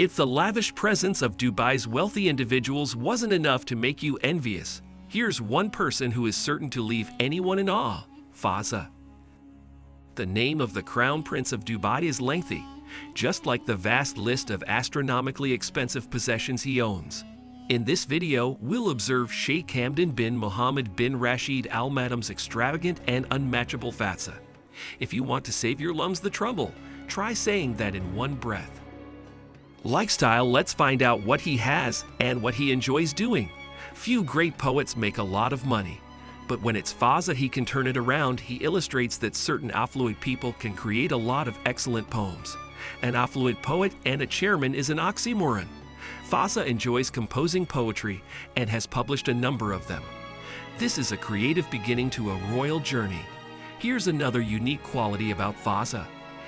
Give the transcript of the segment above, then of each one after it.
If the lavish presence of Dubai's wealthy individuals wasn't enough to make you envious, here's one person who is certain to leave anyone in awe: Fazza. The name of the Crown Prince of Dubai is lengthy, just like the vast list of astronomically expensive possessions he owns. In this video, we'll observe Sheikh Hamdan bin Mohammed bin Rashid Al Maktoum's extravagant and unmatchable Fazza. If you want to save your lungs the trouble, try saying that in one breath. Like style, let's find out what he has and what he enjoys doing. Few great poets make a lot of money, but when it's Fazza, he can turn it around. He illustrates that certain affluent people can create a lot of excellent poems. An affluent poet and a chairman is an oxymoron. Fazza enjoys composing poetry and has published a number of them. This is a creative beginning to a royal journey. Here's another unique quality about Fazza.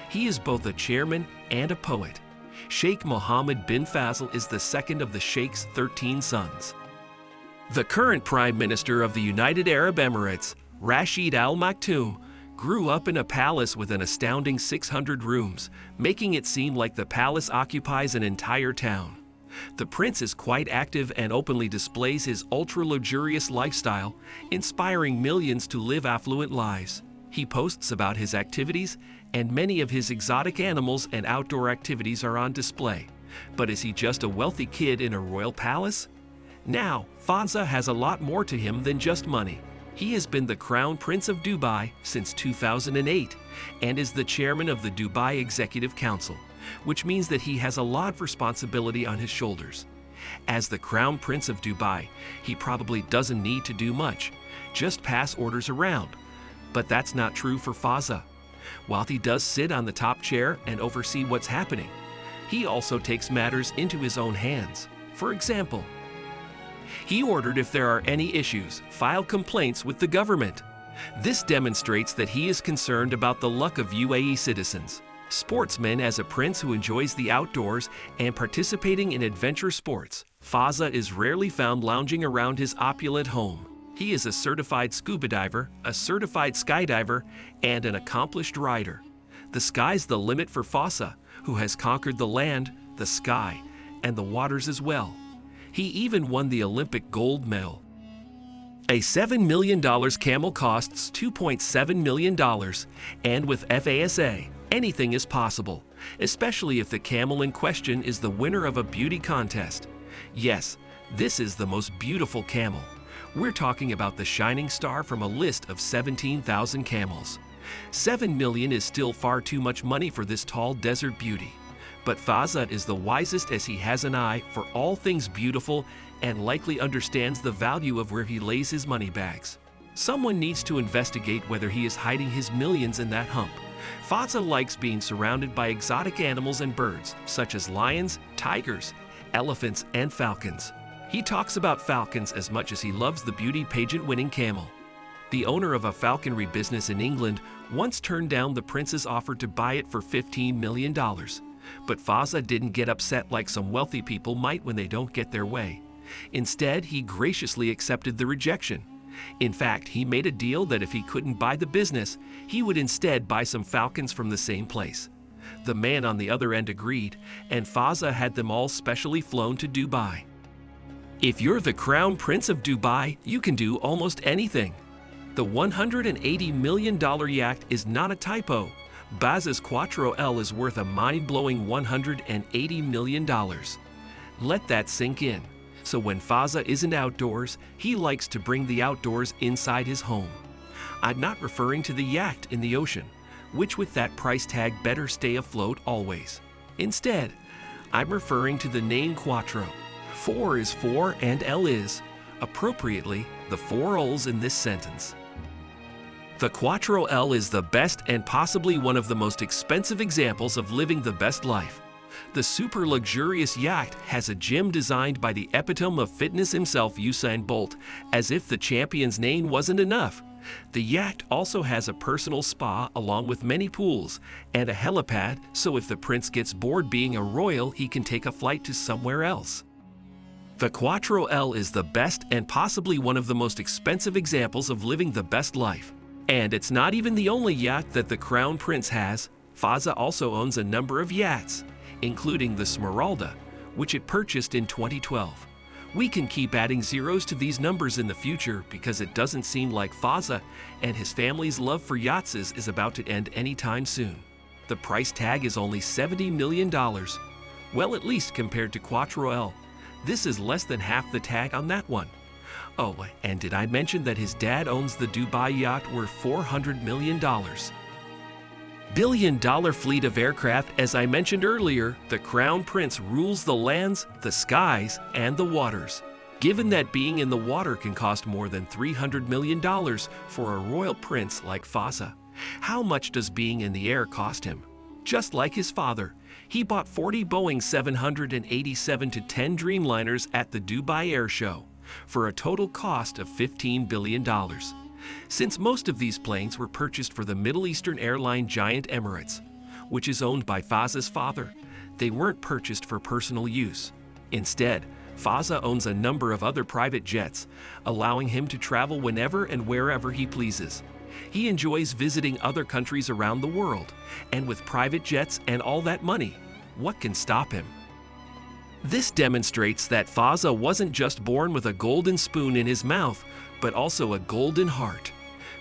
He is both a chairman and a poet. Sheikh Mohammed bin Faisal is the second of the Sheikh's 13 sons. The current Prime Minister of the United Arab Emirates, Rashid Al Maktoum, grew up in a palace with an astounding 600 rooms, making it seem like the palace occupies an entire town. The prince is quite active and openly displays his ultra-luxurious lifestyle, inspiring millions to live affluent lives. He posts about his activities, and many of his exotic animals and outdoor activities are on display. But is he just a wealthy kid in a royal palace? Now, Fazza has a lot more to him than just money. He has been the Crown Prince of Dubai since 2008 and is the chairman of the Dubai Executive Council, which means that he has a lot of responsibility on his shoulders. As the Crown Prince of Dubai, he probably doesn't need to do much, just pass orders around. But that's not true for Fazza. While he does sit on the top chair and oversee what's happening, he also takes matters into his own hands. For example, he ordered, if there are any issues, file complaints with the government. This demonstrates that he is concerned about the luck of UAE citizens. Sportsman, as a prince who enjoys the outdoors and participating in adventure sports, Fazza is rarely found lounging around his opulent home. He is a certified scuba diver, a certified skydiver, and an accomplished rider. The sky's the limit for Fazza, who has conquered the land, the sky, and the waters as well. He even won the Olympic gold medal. A $7 million camel costs $2.7 million, and with Fazza, anything is possible, especially if the camel in question is the winner of a beauty contest. Yes, this is the most beautiful camel. We're talking about the shining star from a list of 17,000 camels. $7 million is still far too much money for this tall desert beauty. But Fazza is the wisest, as he has an eye for all things beautiful and likely understands the value of where he lays his money bags. Someone needs to investigate whether he is hiding his millions in that hump. Fazza likes being surrounded by exotic animals and birds, such as lions, tigers, elephants, and falcons. He talks about falcons as much as he loves the beauty pageant-winning camel. The owner of a falconry business in England once turned down the prince's offer to buy it for $15 million. But Fazza didn't get upset like some wealthy people might when they don't get their way. Instead, he graciously accepted the rejection. In fact, he made a deal that if he couldn't buy the business, he would instead buy some falcons from the same place. The man on the other end agreed, and Fazza had them all specially flown to Dubai. If you're the Crown Prince of Dubai, you can do almost anything. The $180 million yacht is not a typo. Fazza's Quattro L is worth a mind-blowing $180 million. Let that sink in. So when Fazza isn't outdoors, he likes to bring the outdoors inside his home. I'm not referring to the yacht in the ocean, which with that price tag better stay afloat always. Instead, I'm referring to the name Quattro. 4 is 4 and L is, appropriately, the 4 L's in this sentence. The Quattro L is the best and possibly one of the most expensive examples of living the best life. The super luxurious yacht has a gym designed by the epitome of fitness himself, Usain Bolt, as if the champion's name wasn't enough. The yacht also has a personal spa along with many pools and a helipad, so if the prince gets bored being a royal, he can take a flight to somewhere else. The Quattro L is the best and possibly one of the most expensive examples of living the best life. And it's not even the only yacht that the Crown Prince has. Fazza also owns a number of yachts. including the Smeralda, which it purchased in 2012. We can keep adding zeros to these numbers in the future because it doesn't seem like Fazza and his family's love for yachts is about to end anytime soon. The price tag is only $70 million. Well, at least compared to Quattro, this is less than half the tag on that one. Oh, and did I mention that his dad owns the Dubai yacht worth $400 million? Billion-dollar fleet of aircraft, as I mentioned earlier, the Crown Prince rules the lands, the skies, and the waters. Given that being in the water can cost more than $300 million for a royal prince like Fazza, how much does being in the air cost him? Just like his father, he bought 40 Boeing 787-10 Dreamliners at the Dubai Air Show for a total cost of $15 billion. Since most of these planes were purchased for the Middle Eastern airline giant Emirates, which is owned by Fazza's father, they weren't purchased for personal use. Instead, Fazza owns a number of other private jets, allowing him to travel whenever and wherever he pleases. He enjoys visiting other countries around the world, and with private jets and all that money, what can stop him? This demonstrates that Fazza wasn't just born with a golden spoon in his mouth, but also a golden heart.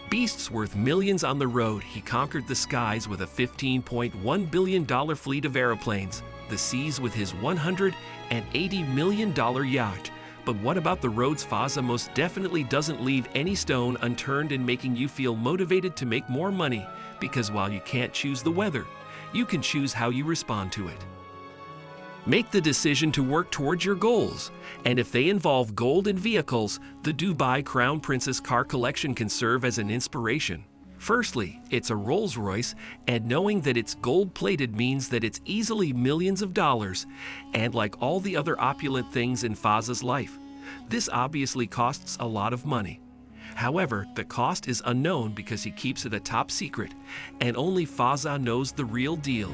Beasts worth millions on the road, he conquered the skies with a $15.1 billion fleet of aeroplanes, the seas with his $180 million yacht. But what about the roads? Fazza most definitely doesn't leave any stone unturned in making you feel motivated to make more money, because while you can't choose the weather, you can choose how you respond to it. Make the decision to work towards your goals, and if they involve gold and vehicles, the Dubai Crown Princess car collection can serve as an inspiration. Firstly, it's a Rolls-Royce, and knowing that it's gold-plated means that it's easily millions of dollars, and like all the other opulent things in Fazza's life, this obviously costs a lot of money. However, the cost is unknown because he keeps it a top secret, and only Fazza knows the real deal.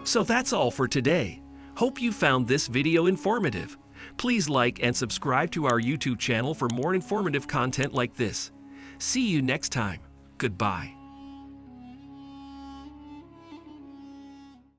So that's all for today. Hope you found this video informative. Please like and subscribe to our YouTube channel for more informative content like this. See you next time. Goodbye.